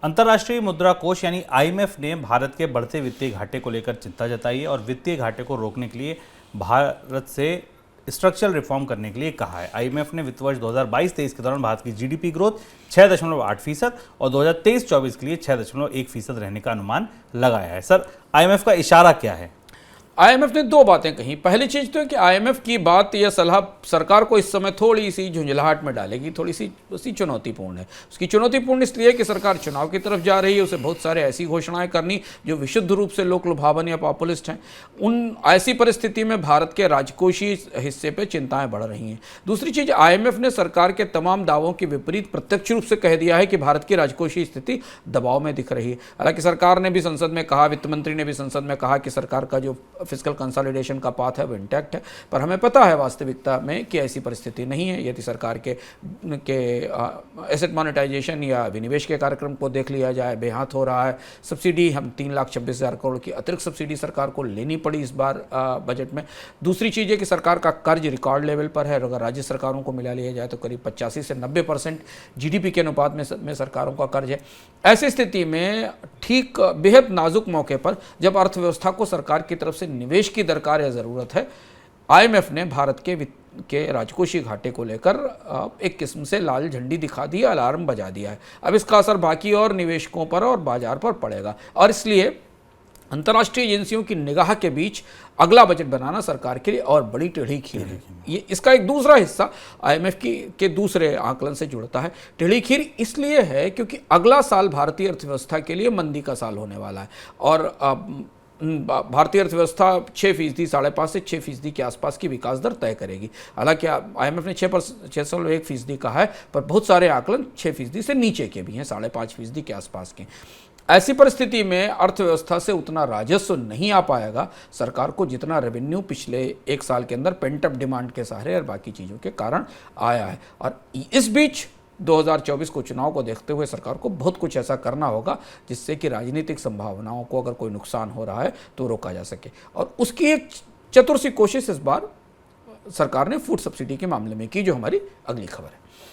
अंतर्राष्ट्रीय मुद्रा कोष यानी आईएमएफ ने भारत के बढ़ते वित्तीय घाटे को लेकर चिंता जताई है और वित्तीय घाटे को रोकने के लिए भारत से स्ट्रक्चरल रिफॉर्म करने के लिए कहा है। आईएमएफ ने वित्त वर्ष 2022-23 के दौरान भारत की जीडीपी ग्रोथ 6.8% और 2023-24 के लिए 6.1% रहने का अनुमान लगाया है। सर, आईएमएफ का इशारा क्या है? आईएमएफ ने दो बातें कही। पहली चीज तो है कि आईएमएफ की बात या सलाह सरकार को इस समय थोड़ी सी झुंझलाहट में डालेगी, थोड़ी सी चुनौतीपूर्ण है। उसकी चुनौतीपूर्ण इसलिए कि सरकार चुनाव की तरफ जा रही है, उसे बहुत सारे ऐसी घोषणाएं करनी जो विशुद्ध रूप से लोक लुभावन या पॉपुलिस्ट हैं। उन ऐसी परिस्थिति में भारत के राजकोषीय हिस्से पर चिंताएं बढ़ रही हैं। दूसरी चीज, आईएमएफ ने सरकार के तमाम दावों के विपरीत प्रत्यक्ष रूप से कह दिया है कि भारत की राजकोषीय स्थिति दबाव में दिख रही है। हालांकि सरकार ने भी संसद में कहा, वित्त मंत्री ने भी संसद में कहा कि सरकार का जो फिस्कल कंसोलिडेशन का पाथ है वो इंटैक्ट है, पर हमें पता है वास्तविकता में कि ऐसी परिस्थिति नहीं है। यदि सरकार के एसेट मोनेटाइजेशन या विनिवेश के कार्यक्रम को देख लिया जाए, बेहाथ हो रहा है। सब्सिडी, हम 3,26,000 करोड़ की अतिरिक्त सब्सिडी सरकार को लेनी पड़ी इस बार बजट में। दूसरी चीज़ है कि सरकार का कर्ज रिकॉर्ड लेवल पर है। अगर राज्य सरकारों को मिला लिया जाए तो करीब 85 से 90% जीडीपी के अनुपात में सरकारों का कर्ज है। ऐसी स्थिति में ठीक बेहद नाजुक मौके पर जब अर्थव्यवस्था को सरकार की तरफ से निवेश की दरकार या ज़रूरत है, आईएमएफ ने भारत के राजकोषीय घाटे को लेकर एक किस्म से लाल झंडी दिखा दी, अलार्म बजा दिया है। अब इसका असर बाकी और निवेशकों पर और बाजार पर पड़ेगा और इसलिए अंतर्राष्ट्रीय एजेंसियों की निगाह के बीच अगला बजट बनाना सरकार के लिए और बड़ी टेढ़ी खीर है। ये इसका एक दूसरा हिस्सा आईएमएफ के दूसरे आकलन से जुड़ता है। टेढ़ी खीर इसलिए है क्योंकि अगला साल भारतीय अर्थव्यवस्था के लिए मंदी का साल होने वाला है और भारतीय अर्थव्यवस्था 6%, 5.5% से 6% के आसपास की विकास दर तय करेगी। हालांकि आईएमएफ ने 6.1% कहा है, पर बहुत सारे आकलन 6% से नीचे के भी हैं, 5.5% के आसपास के। ऐसी परिस्थिति में अर्थव्यवस्था से उतना राजस्व नहीं आ पाएगा सरकार को जितना रेवेन्यू पिछले एक साल के अंदर पेंट अप डिमांड के सहारे और बाकी चीज़ों के कारण आया है। और इस बीच 2024 को चुनाव को देखते हुए सरकार को बहुत कुछ ऐसा करना होगा जिससे कि राजनीतिक संभावनाओं को अगर कोई नुकसान हो रहा है तो रोका जा सके। और उसकी एक चतुर सी कोशिश इस बार सरकार ने फूड सब्सिडी के मामले में की, जो हमारी अगली खबर है।